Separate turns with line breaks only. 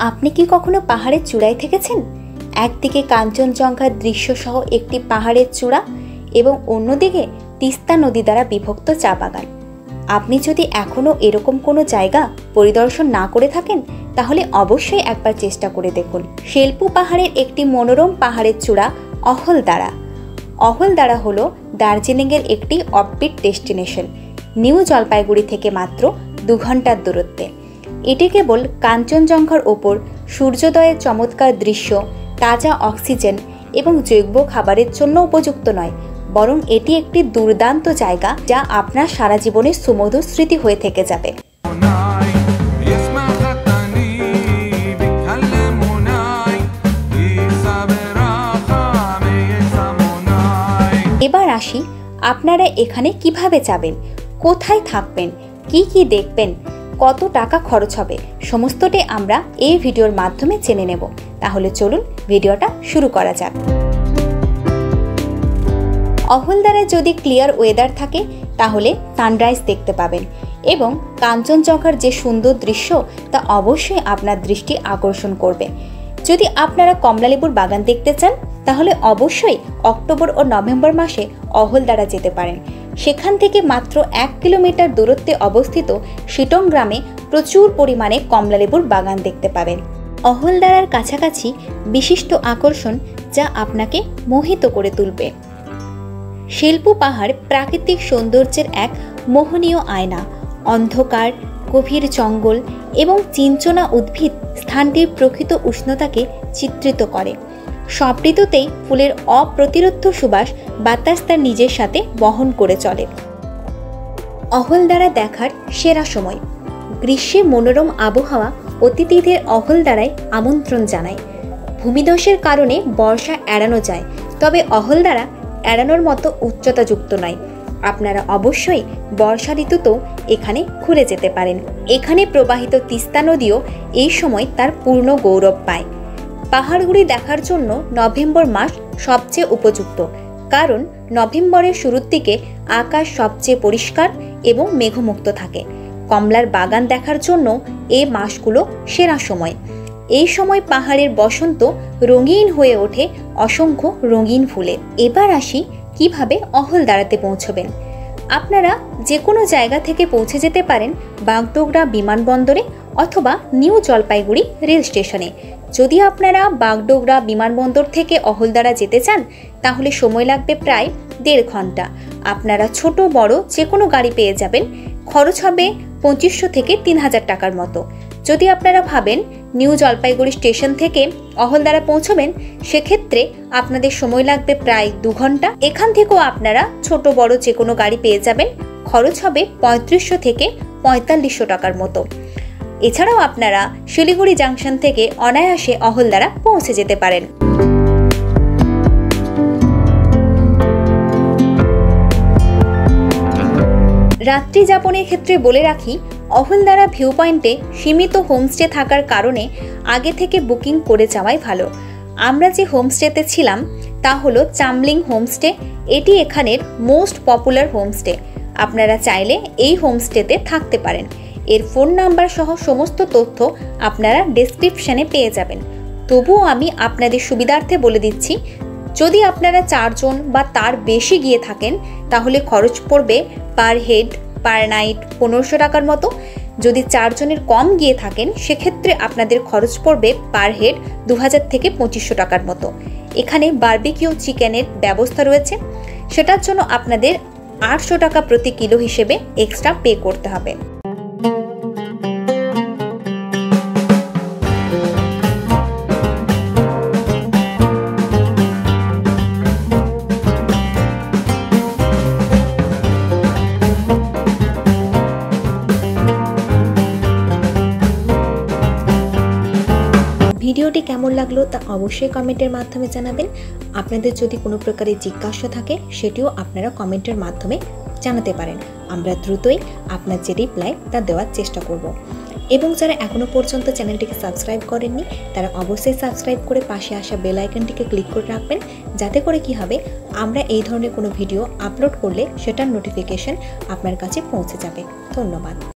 আপনি কি কখনো পাহাড়ের চূড়ায় থেকেছেন? একদিকে কাঞ্চনজঙ্ঘার দৃশ্যসহ একটি পাহাড়ের চূড়া এবং অন্যদিকে তিস্তা নদী দ্বারা বিভক্ত চা বাগান। আপনি যদি এখনও এরকম কোনো জায়গা পরিদর্শন না করে থাকেন তাহলে অবশ্যই একবার চেষ্টা করে দেখুন। শেলপু পাহাড়ের একটি মনোরম পাহাড়ের চূড়া অহলদারা। অহলদারা হল দার্জিলিংয়ের একটি অফবিট ডেস্টিনেশন, নিউ জলপাইগুড়ি থেকে মাত্র 2 ঘন্টার দূরত্বে। এটি কেবল কাঞ্চনজঙ্ঘার ওপর সূর্যোদয়ের চমৎকার দৃশ্য, তাজা অক্সিজেন এবং জৈব খাবারের জন্য উপযুক্ত নয়, বরং এটি একটি দুর্দান্ত জায়গা যা আপনার সারা জীবনের সুমধুর স্মৃতি হয়ে থেকে যাবে। এবার আসি, আপনারা এখানে কিভাবে যাবেন, কোথায় থাকবেন, কি কি দেখবেন, কত টাকা খরচ হবে, সমস্তটাই আমরা এই ভিডিওর মাধ্যমে জেনে নেব। তাহলে চলুন ভিডিওটা শুরু করা যাক। অহলদারায় যদি ক্লিয়ার ওয়েদার থাকে তাহলে সানরাইজ দেখতে পাবেন এবং কাঞ্চনজঙ্ঘার যে সুন্দর দৃশ্য তা অবশ্যই আপনার দৃষ্টি আকর্ষণ করবে। যদি আপনারা কমলালেবুর বাগান দেখতে চান তাহলে অবশ্যই অক্টোবর ও নভেম্বর মাসে অহলদারা যেতে পারেন। সেখান থেকে মাত্র 1 কিলোমিটার দূরত্বে অবস্থিত শিটং গ্রামে প্রচুর পরিমাণে কমলালেবুর বাগান দেখতে পাবেন। অহলদারার কাছাকাছি বিশিষ্ট আকর্ষণ যা আপনাকে মোহিত করে তুলবে। শেলপু পাহাড় প্রাকৃতিক সৌন্দর্যের এক মোহনীয় আয়না। অন্ধকার, গভীর জঙ্গল এবং চিঞ্চনা উদ্ভিদ স্থানটির প্রকৃত উষ্ণতাকে চিত্রিত করে। সব ঋতুতেই ফুলের অপ্রতিরোধ্য সুবাস বাতাস তার নিজের সাথে বহন করে চলে। অহলদারা দেখার সেরা সময়। গ্রীষ্মে মনোরম আবহাওয়া অতিথিদের অহলদারায় আমন্ত্রণ জানায়। ভূমিধসের কারণে বর্ষা এড়ানো যায়, তবে অহলদারা এড়ানোর মতো উচ্চতাযুক্ত নয়। আপনারা অবশ্যই বর্ষা ঋতুতেও এখানে ঘুরে যেতে পারেন। এখানে প্রবাহিত তিস্তা নদীও এই সময় তার পূর্ণ গৌরব পায়। পাহাড়গুলি দেখার জন্য নভেম্বর মাস সবচেয়ে উপযুক্ত, কারণ নভেম্বরের শুরুর দিকে আকাশ সবচেয়ে পরিষ্কার এবং মেঘমুক্ত থাকে। কমলার বাগান দেখার জন্য এই মাসগুলো সেরা সময়। এই সময় পাহাড়ের বসন্ত রঙিন হয়ে ওঠে অসংখ্য রঙিন ফুলে। এবার আসি কিভাবে অহলদারাতে পৌঁছবেন। আপনারা যে কোনো জায়গা থেকে পৌঁছে যেতে পারেন বাগডোগরা বিমানবন্দরে অথবা নিউ জলপাইগুড়ি রেল স্টেশনে। যদি আপনারা বাগডোগরা বিমানবন্দর থেকে অহলদারা যেতে চান তাহলে সময় লাগবে প্রায় 1.5 ঘন্টা। আপনারা ছোট বড় যে কোনো গাড়ি পেয়ে যাবেন। খরচ হবে 2500 থেকে 3000 টাকার মতো। যদি আপনারা ভাবেন নিউ জলপাইগুড়ি স্টেশন থেকে অহলদারা পৌঁছবেন, সেক্ষেত্রে আপনাদের সময় লাগবে প্রায় 2 ঘন্টা। এখান থেকেও আপনারা ছোট বড় যে কোনো গাড়ি পেয়ে যাবেন। খরচ হবে 3500 থেকে 4500 টাকার মতো। এছাড়াও আপনারা শিলিগুড়ি জাংশন থেকে অনায়াসে অহলদারা পৌঁছে যেতে পারেন। রাত্রি যাপনের ক্ষেত্রে বলে রাখি, অহলদারা ভিউ পয়েন্টে সীমিত হোমস্টে থাকার কারণে আগে থেকে বুকিং করে যাওয়াই ভালো। আমরা যে হোমস্টেতে ছিলাম তা হলো চামলিং হোমস্টে। এটি এখানের মোস্ট পপুলার হোমস্টে। আপনারা চাইলে এই হোমস্টেতে থাকতে পারেন। এর ফোন নাম্বার সহ সমস্ত তথ্য আপনারা ডেসক্রিপশনে পেয়ে যাবেন। তবুও আমি আপনাদের সুবিধার্থে বলে দিচ্ছি, যদি আপনারা 4 জন বা তার বেশি গিয়ে থাকেন তাহলে খরচ পড়বে পার হেড পার নাইট 1500 টাকার মতো। যদি 4 জনের কম গিয়ে থাকেন সেক্ষেত্রে আপনাদের খরচ পড়বে পার হেড 2000 থেকে 2500 টাকার মতো। এখানে বারবিকিউ চিকেনের ব্যবস্থা রয়েছে, সেটার জন্য আপনাদের 800 টাকা প্রতি কিলো হিসেবে এক্সট্রা পে করতে হবে। ভিডিওটি কেমন লাগলো তা অবশ্যই কমেন্টের মাধ্যমে জানাবেন। আপনাদের যদি কোনো প্রকারের জিজ্ঞাসা থাকে সেটিও আপনারা কমেন্টের মাধ্যমে জানাতে পারেন। আমরা দ্রুতই আপনার যে রিপ্লাই তা দেওয়ার চেষ্টা করব। এবং যারা এখনও পর্যন্ত চ্যানেলটিকে সাবস্ক্রাইব করেননি তারা অবশ্যই সাবস্ক্রাইব করে পাশে আসা বেল আইকনটিকে ক্লিক করে রাখবেন, যাতে করে কি হবে, আমরা এই ধরনের কোনো ভিডিও আপলোড করলে সেটার নোটিফিকেশন আপনার কাছে পৌঁছে যাবে। ধন্যবাদ।